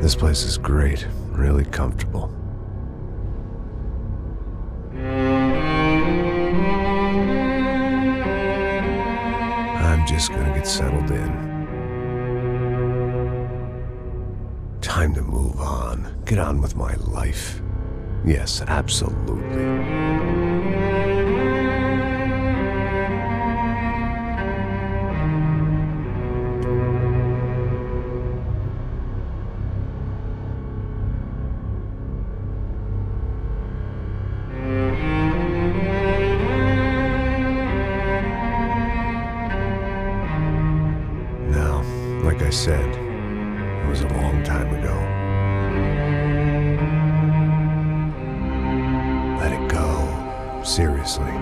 This place is great, really comfortable. I'm just gonna get settled in. Time to move on. Get on with my life. Yes, absolutely. Now, like I said, it was a long time ago. Let it go. Seriously.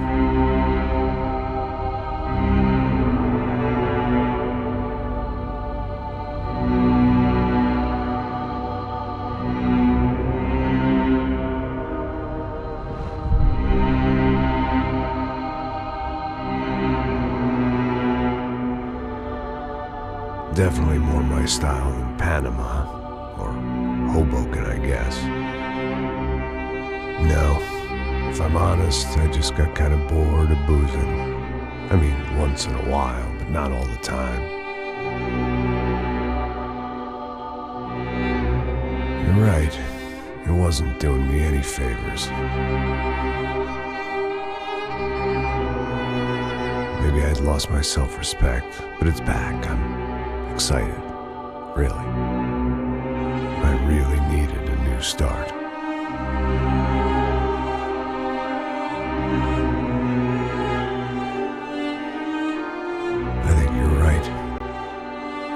Definitely more my style than Panama, or Hoboken, I guess. No, if I'm honest, I just got kind of bored of boozing. I mean, once in a while, but not all the time. You're right, it wasn't doing me any favors. Maybe I'd lost my self-respect, but it's back. I'm excited, really. I really needed a new start. I think you're right.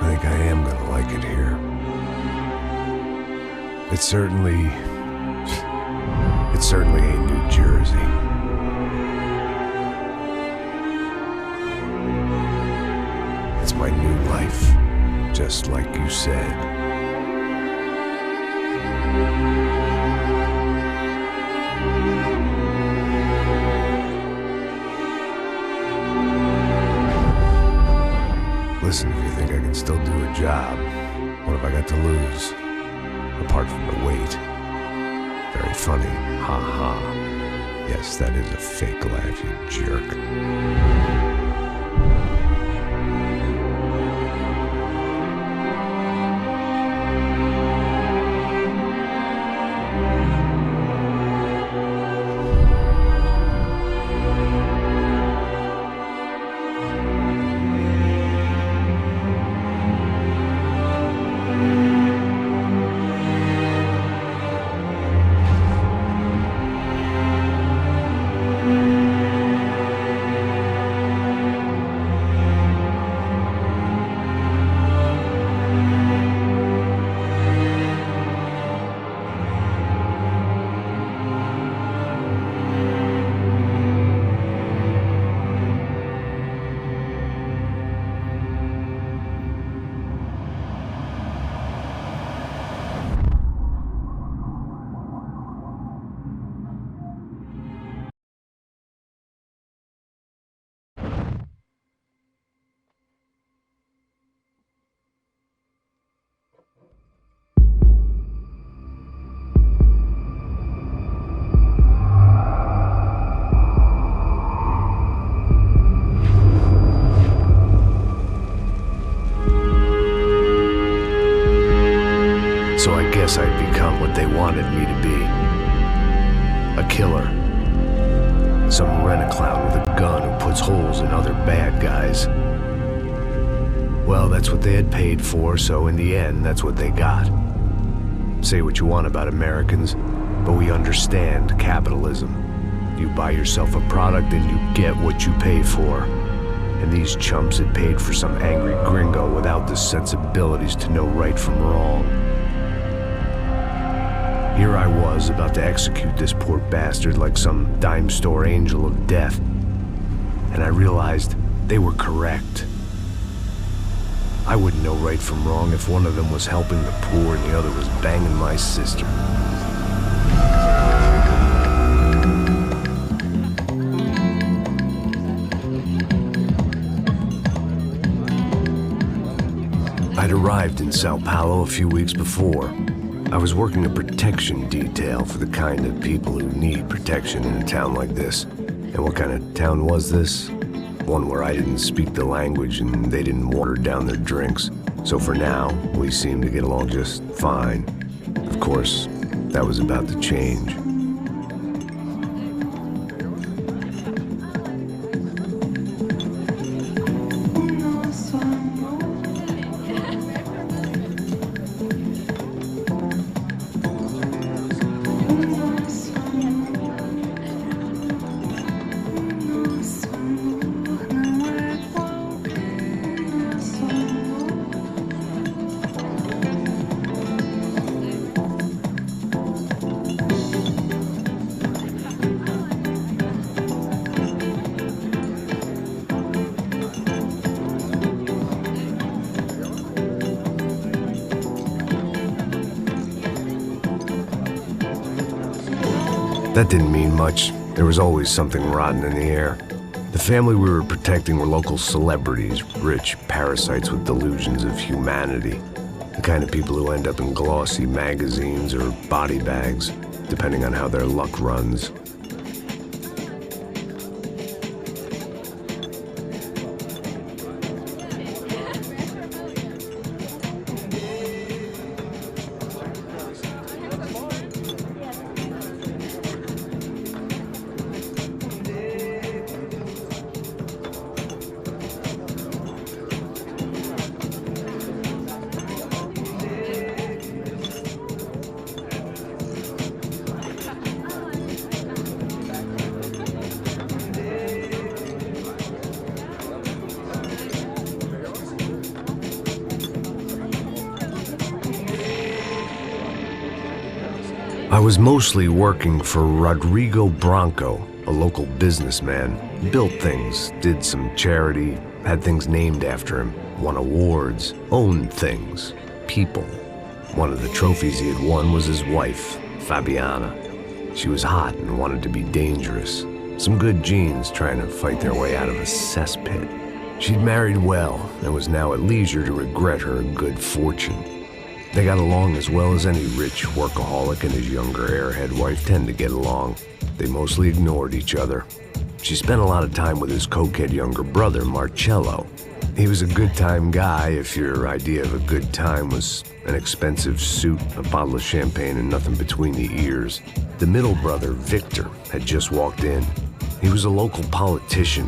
I think I am gonna like it here. It's certainly ain't New Jersey. It's my new life. Just like you said. Listen, if you think I can still do a job, what have I got to lose? Apart from the weight. Very funny. Ha ha. Yes, that is a fake laugh, you jerk. So I guess I'd become what they wanted me to be. A killer. Some rent-a-clown with a gun who puts holes in other bad guys. Well, that's what they had paid for, so in the end, that's what they got. Say what you want about Americans, but we understand capitalism. You buy yourself a product and you get what you pay for. And these chumps had paid for some angry gringo without the sensibilities to know right from wrong. Here I was, about to execute this poor bastard like some dime store angel of death. And I realized they were correct. I wouldn't know right from wrong if one of them was helping the poor and the other was banging my sister. I'd arrived in Sao Paulo a few weeks before, I was working a protection detail for the kind of people who need protection in a town like this. And what kind of town was this? One where I didn't speak the language and they didn't water down their drinks. So for now, we seemed to get along just fine. Of course, that was about to change. That didn't mean much. There was always something rotten in the air. The family we were protecting were local celebrities, rich parasites with delusions of humanity. The kind of people who end up in glossy magazines or body bags, depending on how their luck runs. I was mostly working for Rodrigo Branco, a local businessman. Built things, did some charity, had things named after him, won awards, owned things, people. One of the trophies he had won was his wife, Fabiana. She was hot and wanted to be dangerous. Some good genes trying to fight their way out of a cesspit. She'd married well and was now at leisure to regret her good fortune. They got along as well as any rich workaholic and his younger airhead wife tend to get along. They mostly ignored each other. She spent a lot of time with his cokehead younger brother, Marcello. He was a good-time guy if your idea of a good time was an expensive suit, a bottle of champagne, and nothing between the ears. The middle brother, Victor, had just walked in. He was a local politician.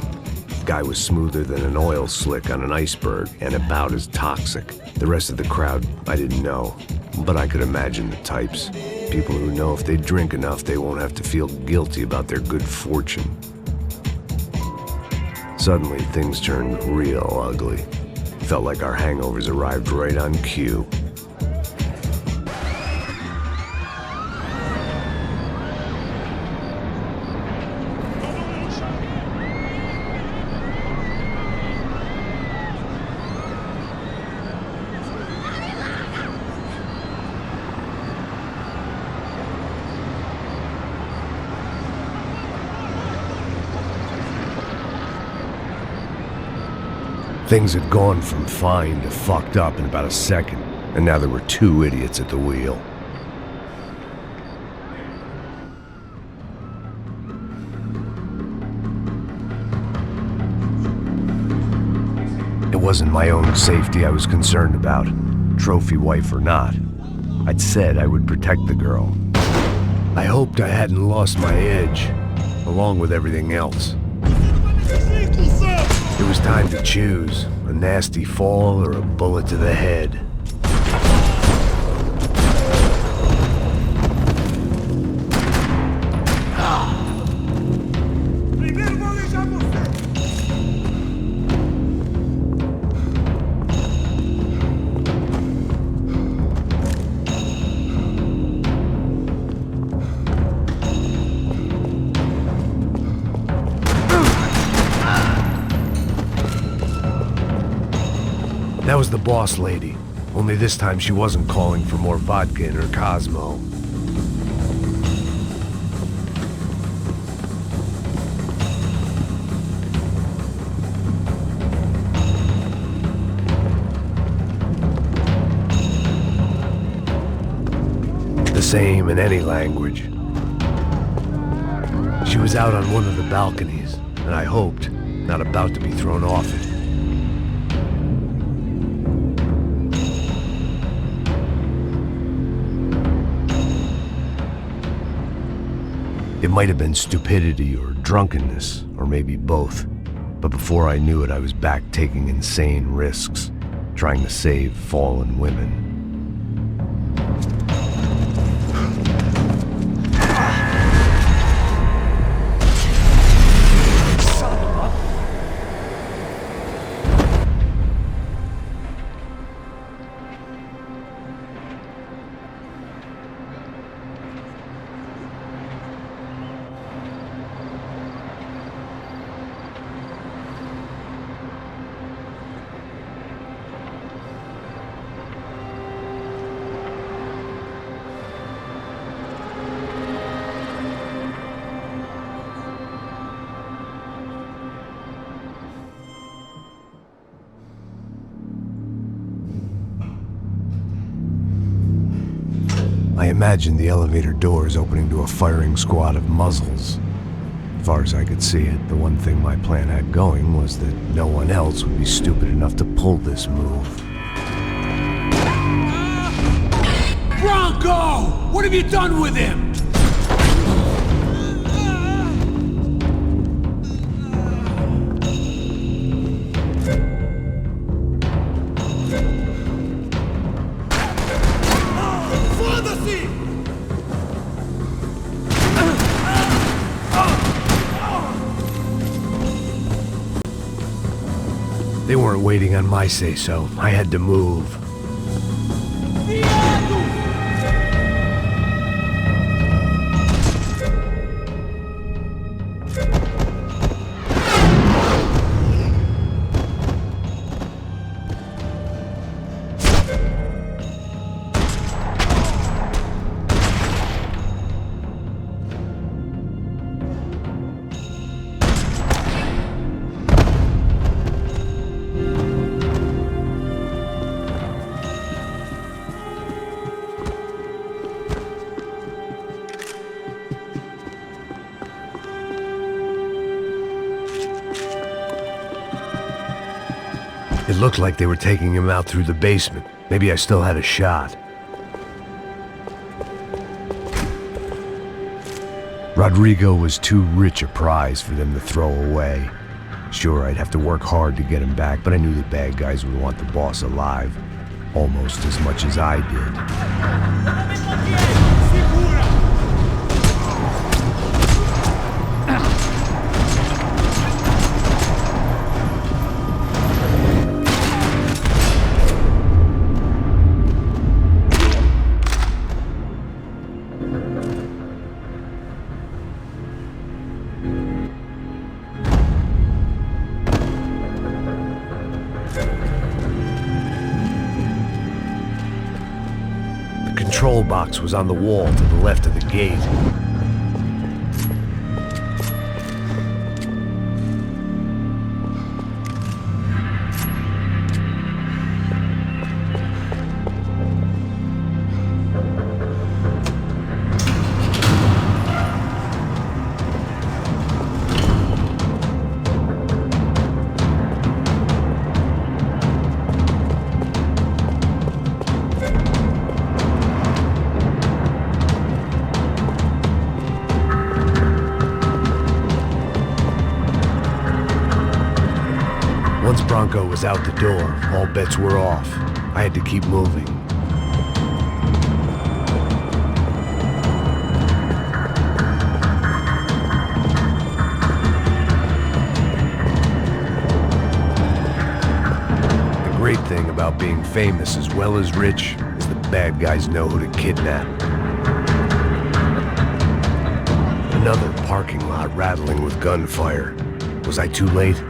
Guy was smoother than an oil slick on an iceberg and about as toxic. The rest of the crowd, I didn't know, but I could imagine the types. People who know if they drink enough, they won't have to feel guilty about their good fortune. Suddenly, things turned real ugly. Felt like our hangovers arrived right on cue. Things had gone from fine to fucked up in about a second, and now there were two idiots at the wheel. It wasn't my own safety I was concerned about, trophy wife or not. I'd said I would protect the girl. I hoped I hadn't lost my edge, along with everything else. It was time to choose, a nasty fall or a bullet to the head. That was the boss lady, only this time she wasn't calling for more vodka in her Cosmo. same in any language. She was out on one of the balconies, and I hoped, not about to be thrown off it. It might have been stupidity or drunkenness, or maybe both. But before I knew it, I was back taking insane risks, trying to save fallen women. I imagined the elevator doors opening to a firing squad of muzzles. As far as I could see it, the one thing my plan had going was that no one else would be stupid enough to pull this move. Bronco! What have you done with him? They weren't waiting on my say-so. I had to move. It looked like they were taking him out through the basement. Maybe I still had a shot. Rodrigo was too rich a prize for them to throw away. Sure, I'd have to work hard to get him back, but I knew the bad guys would want the boss alive, almost as much as I did. The control box was on the wall to the left of the gate. Once Bronco was out the door, all bets were off. I had to keep moving. The great thing about being famous as well as rich is the bad guys know who to kidnap. Another parking lot rattling with gunfire. Was I too late?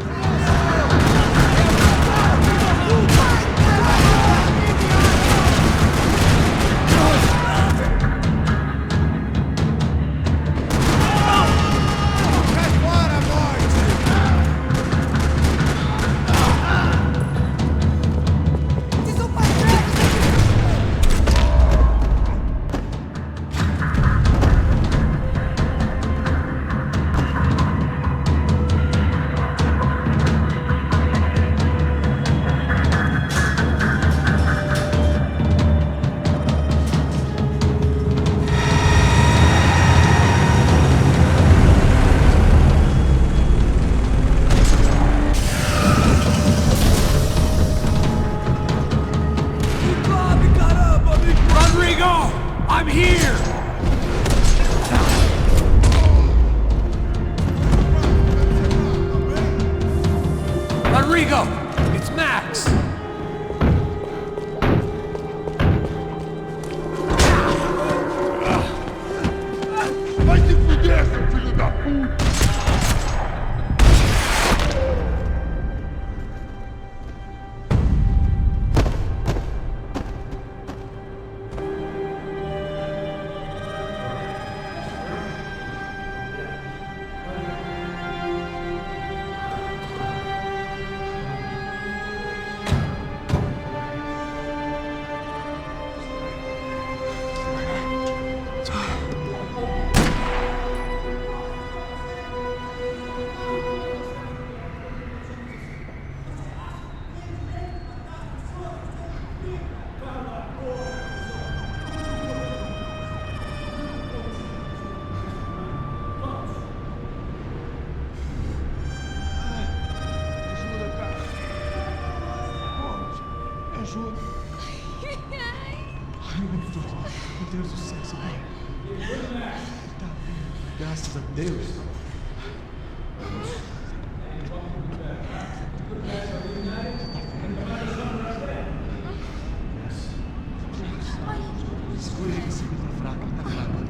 Deus do céu, seu bem. Tá bem, graças a Deus. Segura ele, segura, tá fraco, tá fraco.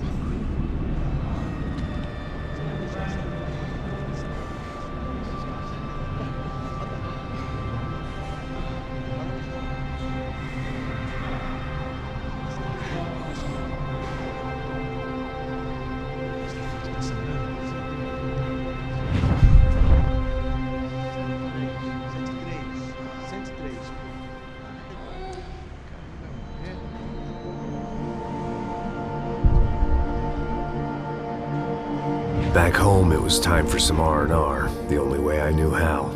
Back home, it was time for some R&R, the only way I knew how.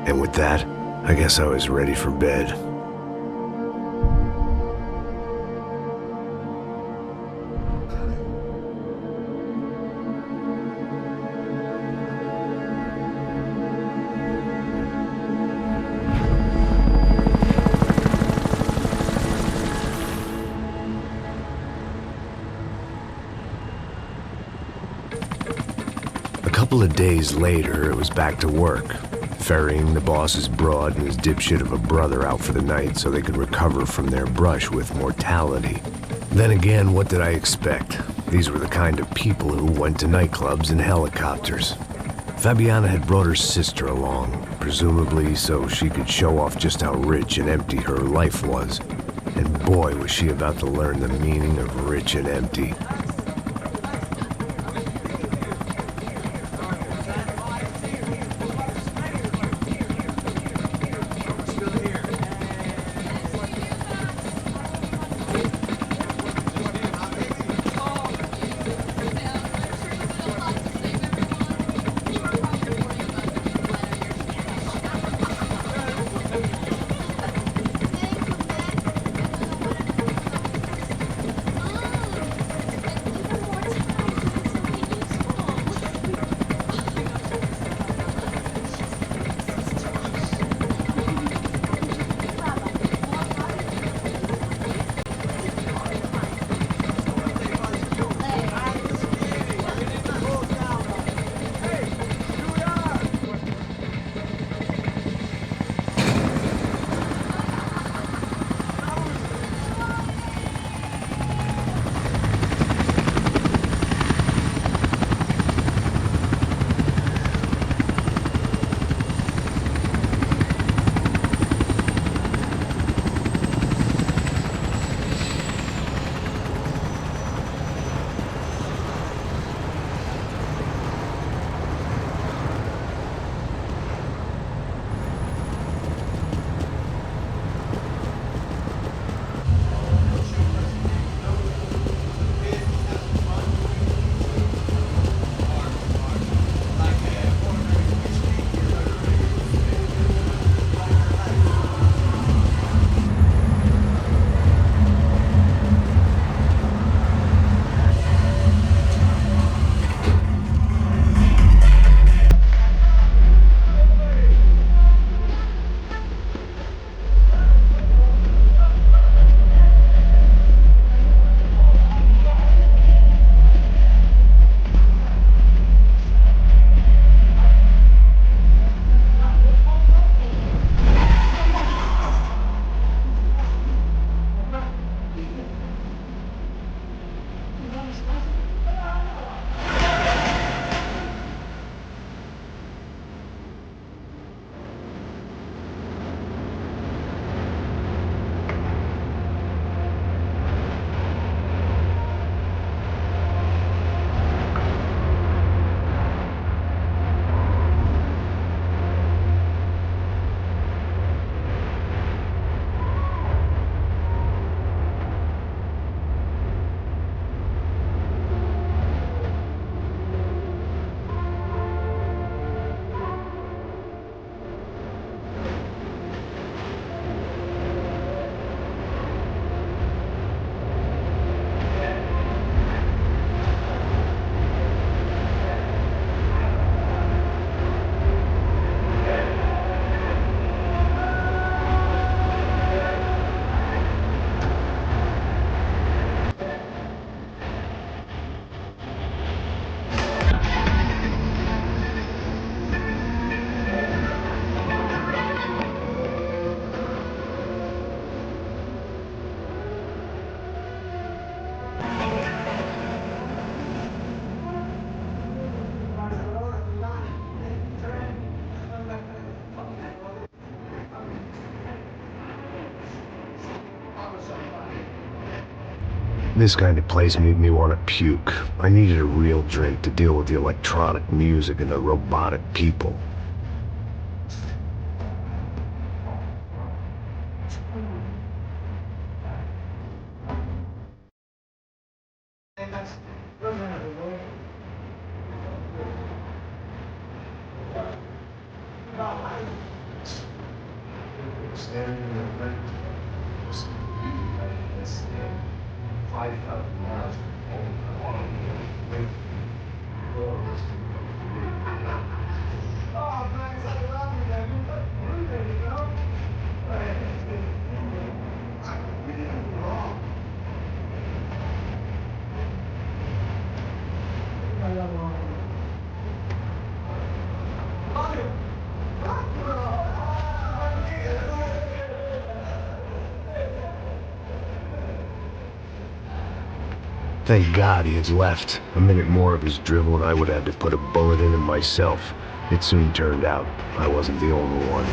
And with that, I guess I was ready for bed. A couple of days later, it was back to work. Ferrying the boss's broad and his dipshit of a brother out for the night so they could recover from their brush with mortality. Then again, what did I expect? These were the kind of people who went to nightclubs in helicopters. Fabiana had brought her sister along, presumably so she could show off just how rich and empty her life was. And boy, was she about to learn the meaning of rich and empty. This kind of place made me want to puke. I needed a real drink to deal with the electronic music and the robotic people. Thank God he had left. A minute more of his drivel and I would have to put a bullet in him myself. It soon turned out I wasn't the only one.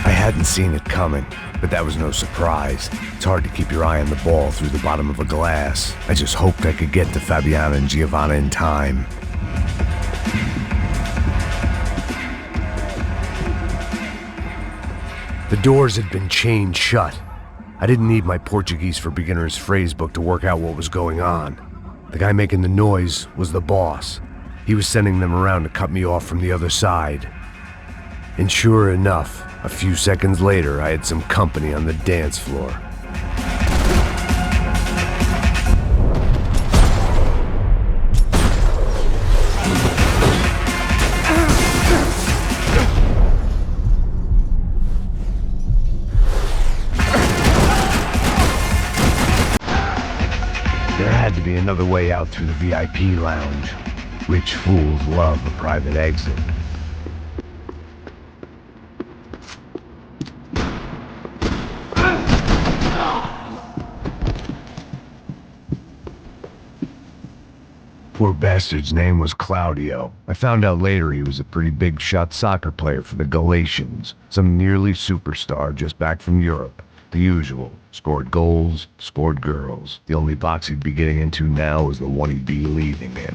I hadn't seen it coming, but that was no surprise. It's hard to keep your eye on the ball through the bottom of a glass. I just hoped I could get to Fabiana and Giovanna in time. The doors had been chained shut. I didn't need my Portuguese for Beginners phrase book to work out what was going on. The guy making the noise was the boss. He was sending them around to cut me off from the other side. And sure enough, a few seconds later, I had some company on the dance floor. There had to be another way out through the VIP lounge. Rich fools love a private exit. Poor bastard's name was Claudio. I found out later he was a pretty big shot soccer player for the Galatians. Some nearly superstar just back from Europe. The usual. Scored goals, scored girls. The only box he'd be getting into now was the one he'd be leaving in.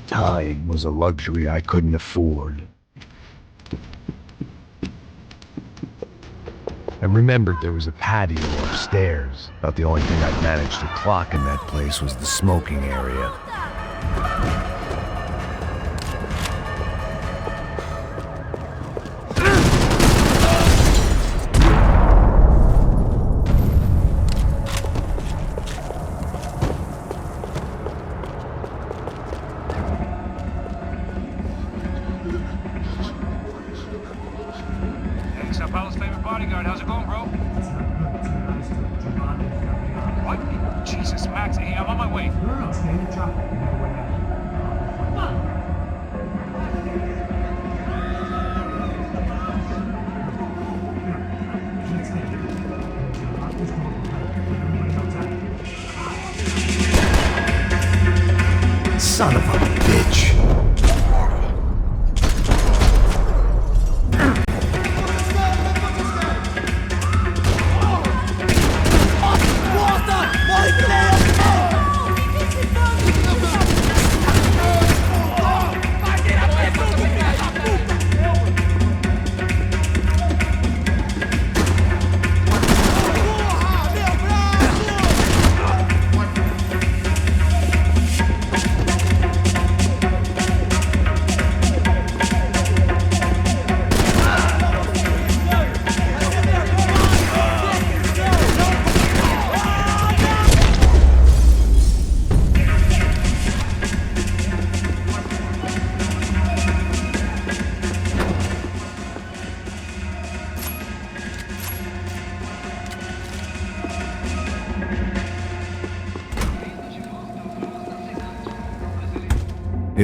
Time was a luxury I couldn't afford. I remembered there was a patio upstairs. About the only thing I'd managed to clock in that place was the smoking area. Sao Paulo's favorite bodyguard. How's it going, bro? What? Jesus, Max. Hey, I'm on my way. No, stay in the truck. Come on. Son of a bitch.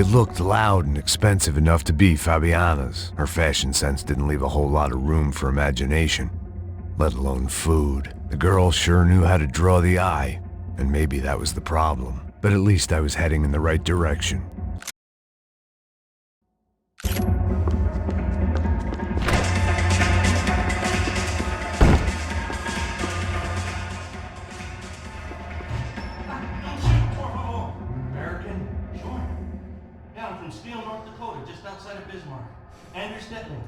It looked loud and expensive enough to be Fabiana's. Her fashion sense didn't leave a whole lot of room for imagination, let alone food. The girl sure knew how to draw the eye, and maybe that was the problem. But at least I was heading in the right direction. North Dakota, just outside of Bismarck. Andrew Stetling.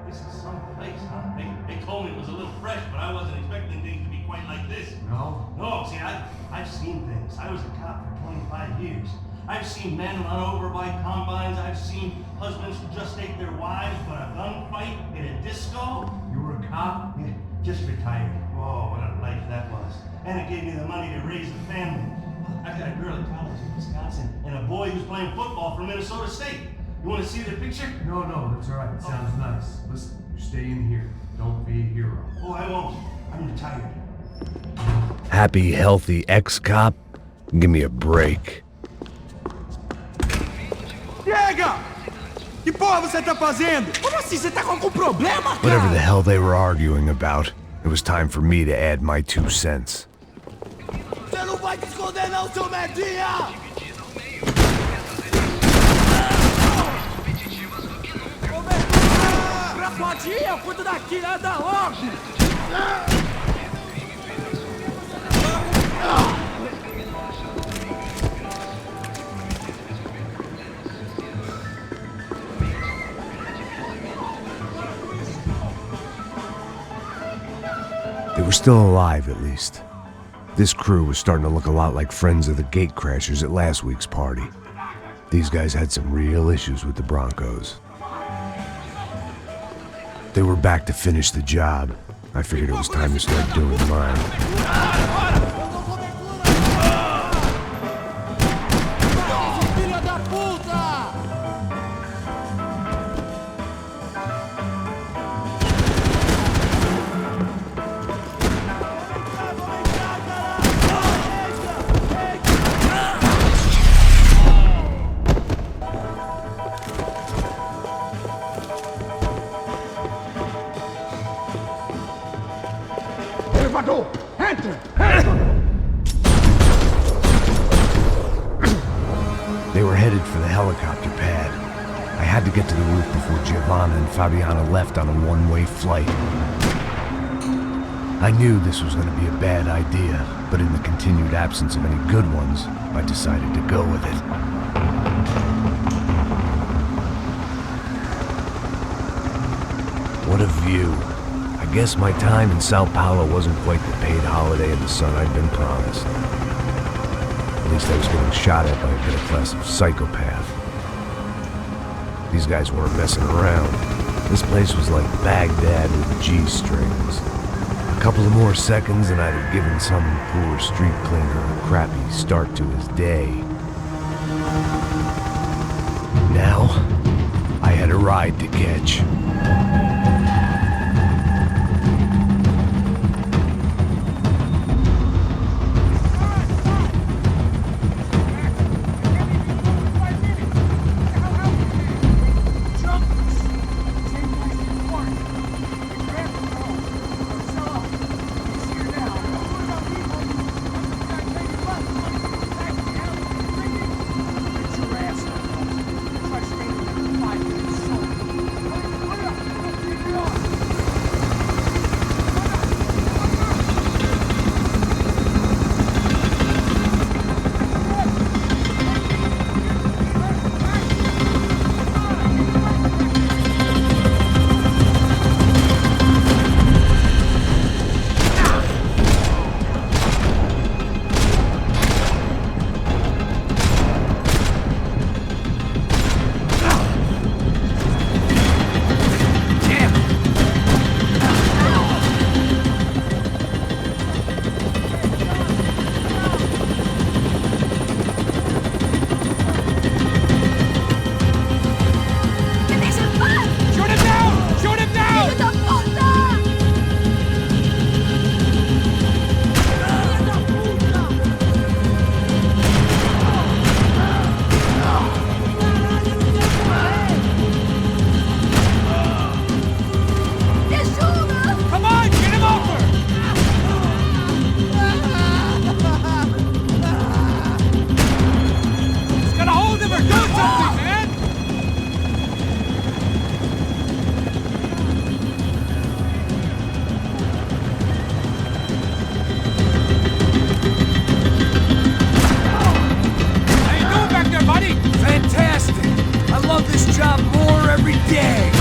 This is some place, huh? They told me it was a little fresh, but I wasn't expecting things to be quite like this. No? No, see, I've seen things. I was a cop for 25 years. I've seen men run over by combines. I've seen husbands who just take their wives, but a gunfight in a disco. You were a cop? Yeah, just retired. Oh, what a life that was. And it gave me the money to raise a family. I've got a girl at college in Wisconsin and a boy who's playing football for Minnesota State. You want to see the picture? No, that's all right. It sounds nice. Listen, you stay in here. Don't be a hero. Oh, I won't. I'm retired. Happy, healthy ex-cop? Give me a break. Chega! Que porra você tá fazendo? Como assim? Você tá com algum problema, cara? Whatever the hell they were arguing about, it was time for me to add my 2 cents. Você não vai te esconder não, seu merdinha! Rapidinho, cuida daqui, anda logo! They were still alive, at least. This crew was starting to look a lot like friends of the gatecrashers at last week's party. These guys had some real issues with the Broncos. They were back to finish the job. I figured it was time to start doing mine. They were headed for the helicopter pad. I had to get to the roof before Giovanna and Fabiana left on a one-way flight. I knew this was going to be a bad idea, but in the continued absence of any good ones, I decided to go with it. What a view. I guess my time in Sao Paulo wasn't quite the paid holiday in the sun I'd been promised. At least I was getting shot at by a middle-class psychopath. These guys weren't messing around. This place was like Baghdad with G-strings. A couple of more seconds and I'd have given some poor street cleaner a crappy start to his day. Now, I had a ride to catch. every day!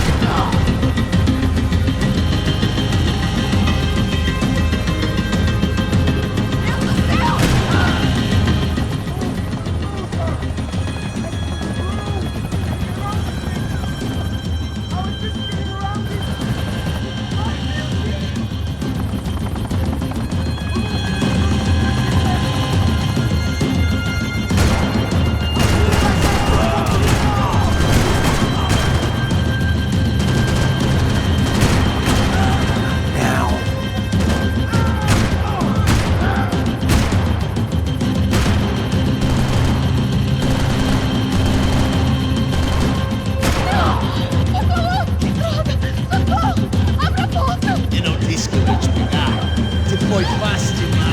Eu não disse que eu ia te pegar. Você foi fácil demais.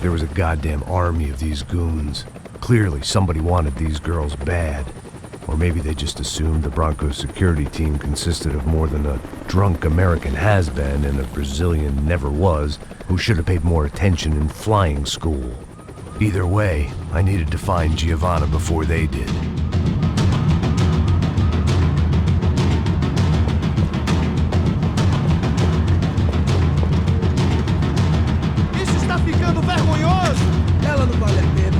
There was a goddamn army of these goons. Clearly, somebody wanted these girls bad. Or maybe they just assumed the Broncos security team consisted of more than a drunk American has-been and a Brazilian never was who should have paid more attention in flying school. Either way, I needed to find Giovanna before they did. Isso está ficando vergonhoso! Ela não vale a pena.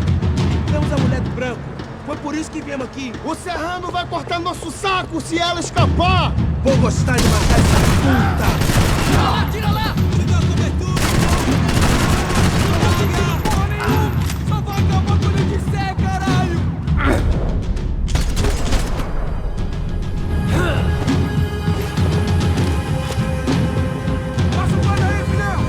Temos a mulher do branco. Foi por isso que viemos aqui. O Serrano vai cortar nosso saco se ela escapar! Vou gostar de matar essa puta! Tira lá, tira lá! Me dá cobertura! Não vou pegar porra nenhuma! Só vai acabar quando eu disser, caralho! Passa o pano aí, filhão!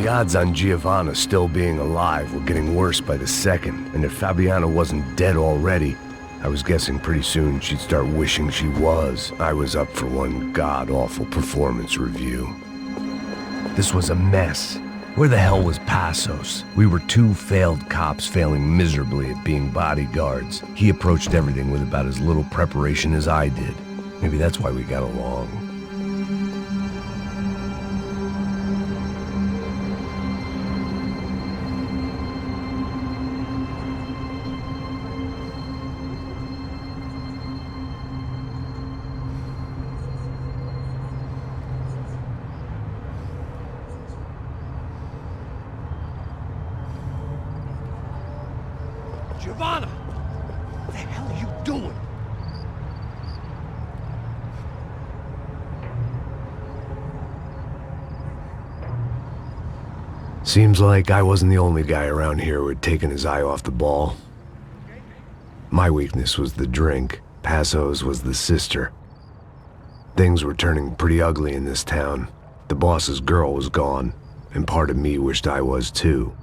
odds on Giovanna still being alive were getting worse by the second, and if Fabiana wasn't dead already, I was guessing pretty soon she'd start wishing she was. I was up for one god-awful performance review. This was a mess. Where the hell was Passos? We were two failed cops failing miserably at being bodyguards. He approached everything with about as little preparation as I did. Maybe that's why we got along. Giovanna! What the hell are you doing? Seems like I wasn't the only guy around here who had taken his eye off the ball. My weakness was the drink. Passos was the sister. Things were turning pretty ugly in this town. The boss's girl was gone, and part of me wished I was too.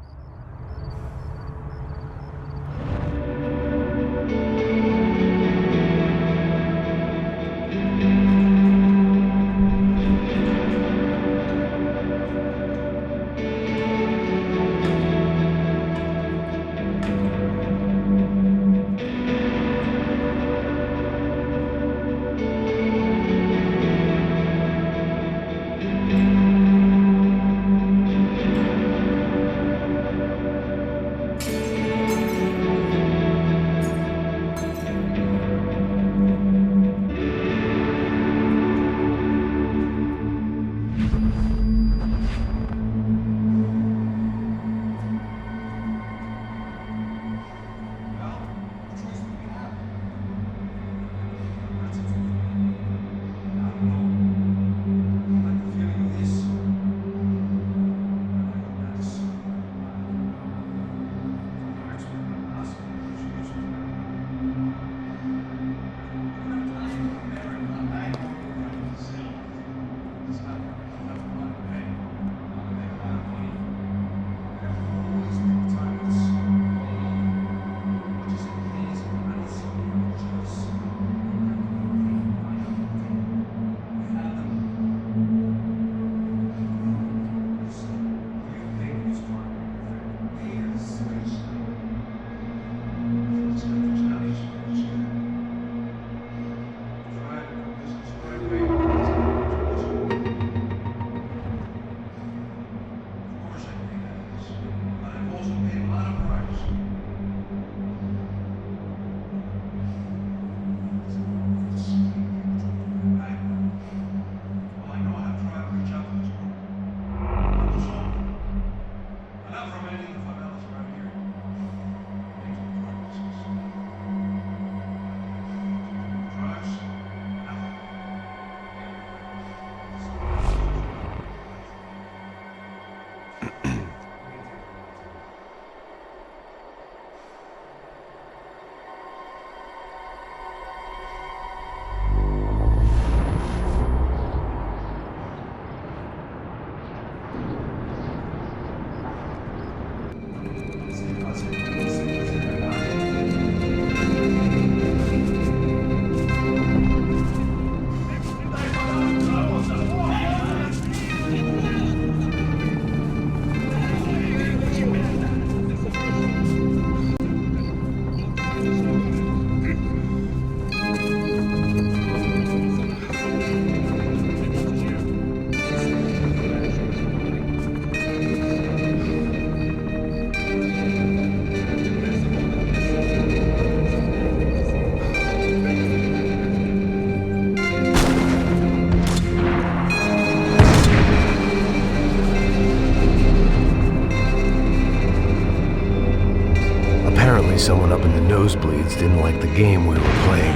Someone up in the nosebleeds didn't like the game we were playing.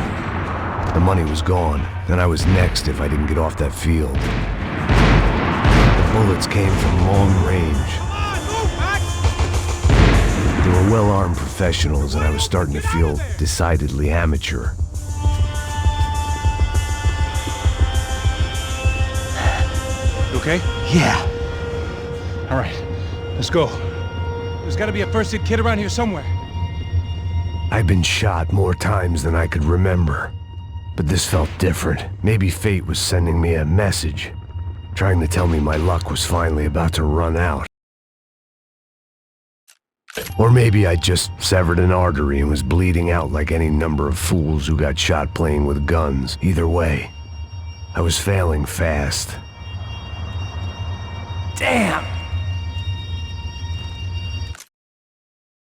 The money was gone, and I was next if I didn't get off that field. The bullets came from long range. They were well-armed professionals, and I was starting to feel decidedly amateur. You okay? Yeah. All right. Let's go. There's gotta be a first-aid kit around here somewhere. I've been shot more times than I could remember. But this felt different. Maybe fate was sending me a message, trying to tell me my luck was finally about to run out. Or maybe I just severed an artery and was bleeding out like any number of fools who got shot playing with guns. Either way, I was failing fast. Damn!